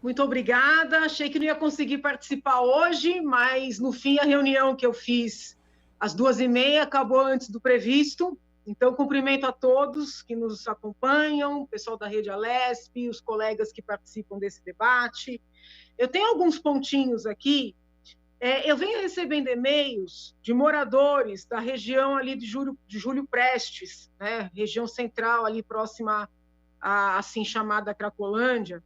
Muito obrigada. Achei que não ia conseguir participar hoje, mas no fim a reunião que eu fiz às 2h30 acabou antes do previsto. Então, cumprimento a todos que nos acompanham, o pessoal da Rede Alesp, os colegas que participam desse debate. Eu tenho alguns pontinhos aqui. Eu venho recebendo e-mails de moradores da região ali de Júlio Prestes, né? Região central, ali próxima à assim chamada Cracolândia,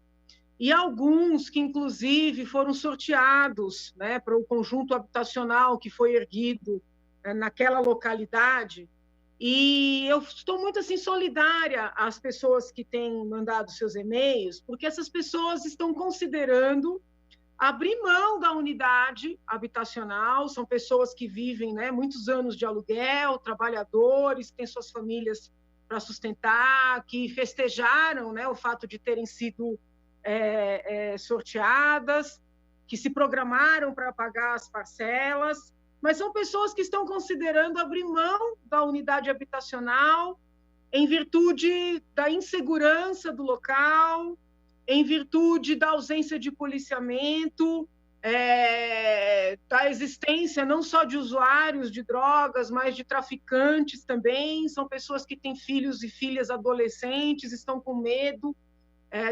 e alguns que, inclusive, foram sorteados, né, para o conjunto habitacional que foi erguido naquela localidade. E eu estou muito assim, solidária às pessoas que têm mandado seus e-mails, porque essas pessoas estão considerando abrir mão da unidade habitacional, são pessoas que vivem, né, muitos anos de aluguel, trabalhadores, têm suas famílias para sustentar, que festejaram, né, o fato de terem sido sorteadas, que se programaram para pagar as parcelas, mas são pessoas que estão considerando abrir mão da unidade habitacional em virtude da insegurança do local, em virtude da ausência de policiamento, da existência não só de usuários de drogas, mas de traficantes também. São pessoas que têm filhos e filhas adolescentes, estão com medo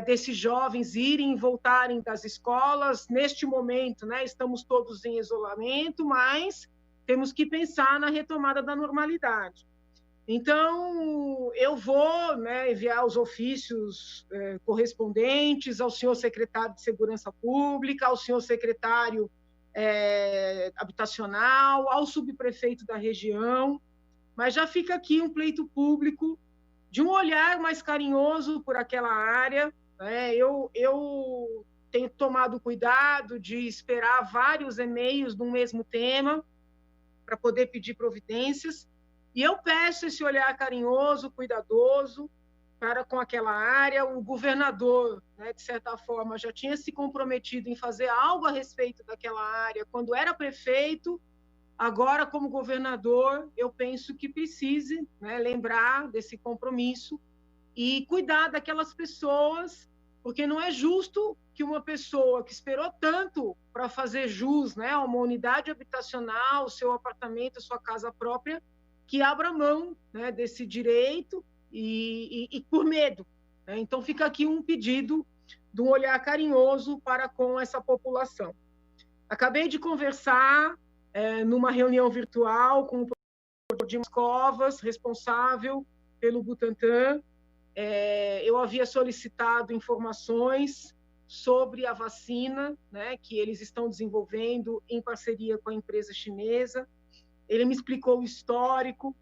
desses jovens irem e voltarem das escolas. Neste momento, né, estamos todos em isolamento, mas temos que pensar na retomada da normalidade. Então, eu vou, né, enviar os ofícios correspondentes ao senhor secretário de Segurança Pública, ao senhor secretário habitacional, ao subprefeito da região, mas já fica aqui um pleito público de um olhar mais carinhoso por aquela área, né? Eu tenho tomado cuidado de esperar vários e-mails no mesmo tema para poder pedir providências, e eu peço esse olhar carinhoso, cuidadoso, para com aquela área. O governador, né, de certa forma, já tinha se comprometido em fazer algo a respeito daquela área quando era prefeito. Agora, como governador, eu penso que precise, né, lembrar desse compromisso e cuidar daquelas pessoas, porque não é justo que uma pessoa que esperou tanto para fazer jus, né, a uma unidade habitacional, o seu apartamento, a sua casa própria, que abra mão, né, desse direito e por medo, né? Então, fica aqui um pedido de um olhar carinhoso para com essa população. Acabei de conversar numa reunião virtual com o professor Dimas Covas, responsável pelo Butantan. Eu havia solicitado informações sobre a vacina, né, que eles estão desenvolvendo em parceria com a empresa chinesa. Ele me explicou o histórico,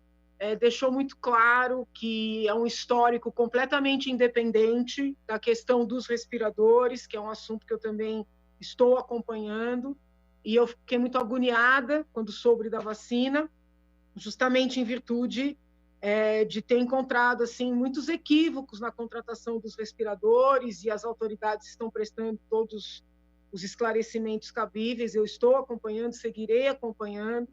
deixou muito claro que é um histórico completamente independente da questão dos respiradores, que é um assunto que eu também estou acompanhando, e eu fiquei muito agoniada quando soube da vacina, justamente em virtude de ter encontrado assim, muitos equívocos na contratação dos respiradores, e as autoridades estão prestando todos os esclarecimentos cabíveis. Eu estou acompanhando, seguirei acompanhando,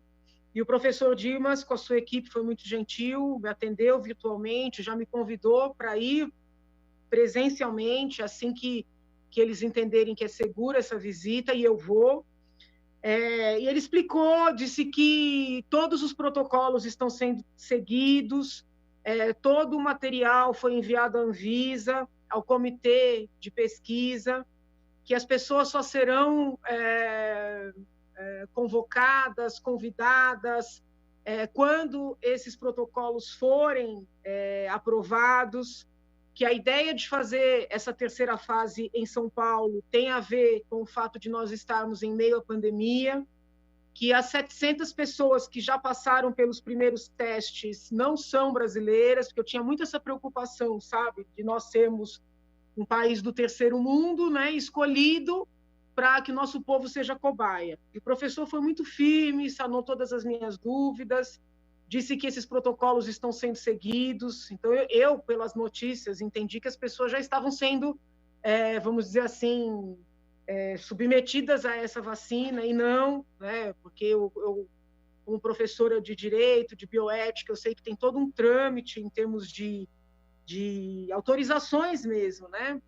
e o professor Dimas, com a sua equipe, foi muito gentil, me atendeu virtualmente, já me convidou para ir presencialmente, assim que eles entenderem que é segura essa visita, e eu vou. E ele explicou, disse que todos os protocolos estão sendo seguidos, todo o material foi enviado à Anvisa, ao comitê de pesquisa, que as pessoas só serão convocadas, convidadas, quando esses protocolos forem aprovados, que a ideia de fazer essa terceira fase em São Paulo tem a ver com o fato de nós estarmos em meio à pandemia, que as 700 pessoas que já passaram pelos primeiros testes não são brasileiras, porque eu tinha muito essa preocupação, sabe, de nós sermos um país do terceiro mundo, né, escolhido para que o nosso povo seja cobaia. E o professor foi muito firme, sanou todas as minhas dúvidas, disse que esses protocolos estão sendo seguidos. Então, eu pelas notícias, entendi que as pessoas já estavam sendo, vamos dizer assim, submetidas a essa vacina, e não, né, porque eu, como professora de Direito, de Bioética, eu sei que tem todo um trâmite em termos de autorizações mesmo, né?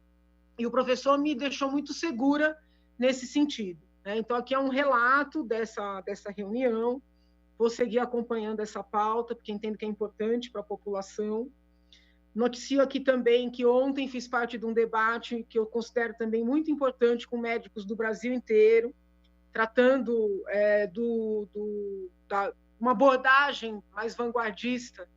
e o professor me deixou muito segura nesse sentido, né? Então, aqui é um relato dessa reunião. Vou seguir acompanhando essa pauta, porque entendo que é importante para a população. Noticio aqui também que ontem fiz parte de um debate que eu considero também muito importante com médicos do Brasil inteiro, tratando uma abordagem mais vanguardista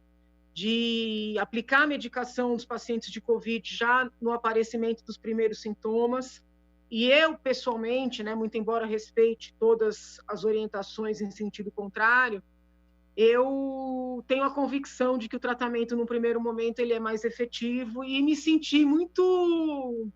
de aplicar a medicação nos pacientes de Covid já no aparecimento dos primeiros sintomas. E eu, pessoalmente, né, muito embora respeite todas as orientações em sentido contrário, eu tenho a convicção de que o tratamento, no primeiro momento, ele é mais efetivo, e me senti muito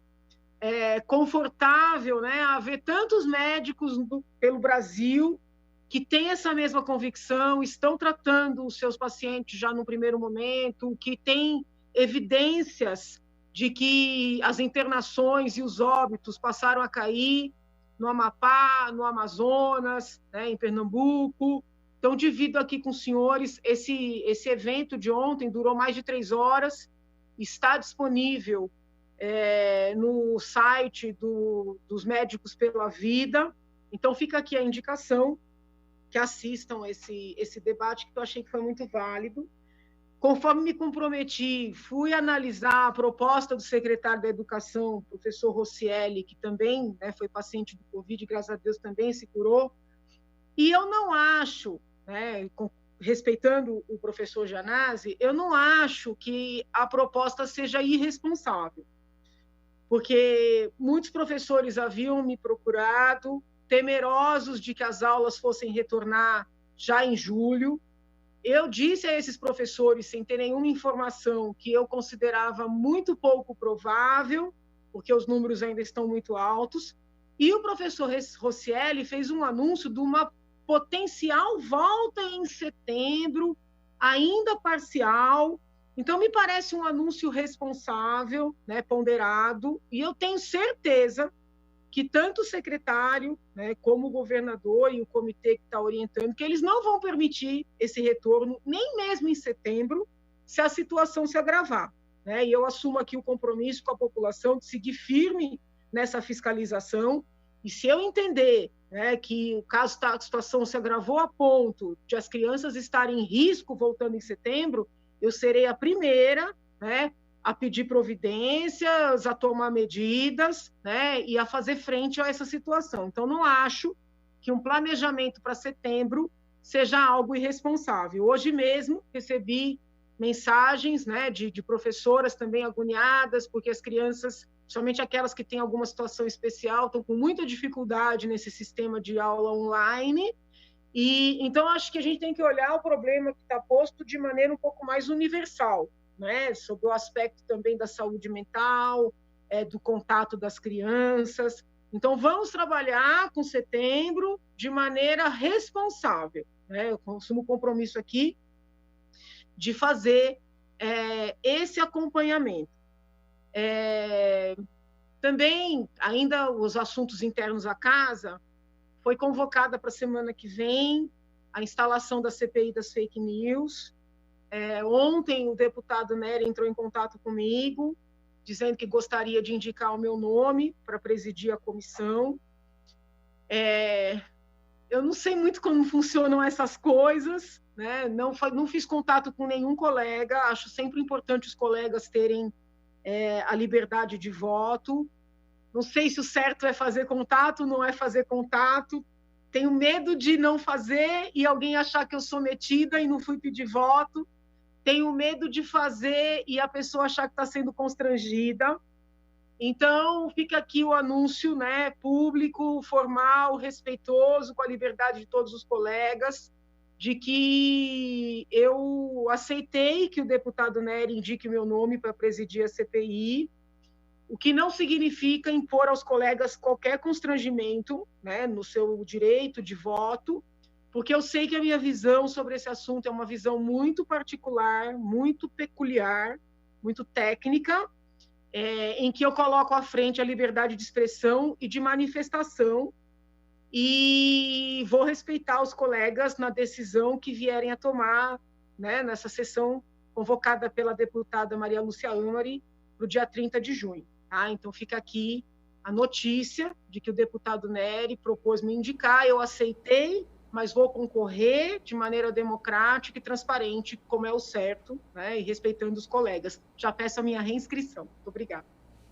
confortável, né, a ver tantos médicos pelo Brasil que têm essa mesma convicção, estão tratando os seus pacientes já no primeiro momento, que têm evidências de que as internações e os óbitos passaram a cair no Amapá, no Amazonas, né, em Pernambuco. Então, divido aqui com os senhores, esse evento de ontem durou mais de 3 horas, está disponível no site dos Médicos pela Vida. Então, fica aqui a indicação que assistam esse debate, que eu achei que foi muito válido. Conforme me comprometi, fui analisar a proposta do secretário da Educação, professor Rossielli, que também, né, foi paciente do Covid, graças a Deus também se curou, e eu não acho, né, respeitando o professor Janazzi, eu não acho que a proposta seja irresponsável, porque muitos professores haviam me procurado, temerosos de que as aulas fossem retornar já em julho. Eu disse a esses professores, sem ter nenhuma informação, que eu considerava muito pouco provável, porque os números ainda estão muito altos, e o professor Rossielli fez um anúncio de uma potencial volta em setembro, ainda parcial. Então, me parece um anúncio responsável, né, ponderado, e eu tenho certeza que tanto o secretário, né, como o governador e o comitê que está orientando, que eles não vão permitir esse retorno, nem mesmo em setembro, se a situação se agravar, né? E eu assumo aqui o compromisso com a população de seguir firme nessa fiscalização, e se eu entender, né, que o caso a situação se agravou a ponto de as crianças estarem em risco voltando em setembro, eu serei a primeira, né, a pedir providências, a tomar medidas, né, e a fazer frente a essa situação. Então, não acho que um planejamento para setembro seja algo irresponsável. Hoje mesmo recebi mensagens, né, de professoras também agoniadas, porque as crianças, somente aquelas que têm alguma situação especial, estão com muita dificuldade nesse sistema de aula online. E então, acho que a gente tem que olhar o problema que está posto de maneira um pouco mais universal, né, sobre o aspecto também da saúde mental, do contato das crianças. Então, vamos trabalhar com setembro de maneira responsável, né? Eu assumo o compromisso aqui de fazer esse acompanhamento. Também, ainda os assuntos internos à casa, foi convocada para a semana que vem a instalação da CPI das fake news. Ontem o deputado Nery entrou em contato comigo, dizendo que gostaria de indicar o meu nome para presidir a comissão. Eu não sei muito como funcionam essas coisas, né? Não fiz contato com nenhum colega, acho sempre importante os colegas terem a liberdade de voto. Não sei se o certo é fazer contato, não é fazer contato. Tenho medo de não fazer e alguém achar que eu sou metida e não fui pedir voto. Tenho medo de fazer e a pessoa achar que está sendo constrangida. Então, fica aqui o anúncio, né, público, formal, respeitoso, com a liberdade de todos os colegas, de que eu aceitei que o deputado Nery indique meu nome para presidir a CPI, o que não significa impor aos colegas qualquer constrangimento, né, no seu direito de voto, porque eu sei que a minha visão sobre esse assunto é uma visão muito particular, muito peculiar, muito técnica, em que eu coloco à frente a liberdade de expressão e de manifestação, e vou respeitar os colegas na decisão que vierem a tomar, né, nessa sessão convocada pela deputada Maria Lúcia Amari para o dia 30 de junho. Tá? Então, fica aqui a notícia de que o deputado Nery propôs me indicar, eu aceitei, mas vou concorrer de maneira democrática e transparente, como é o certo, né? E respeitando os colegas. Já peço a minha reinscrição. Muito obrigada.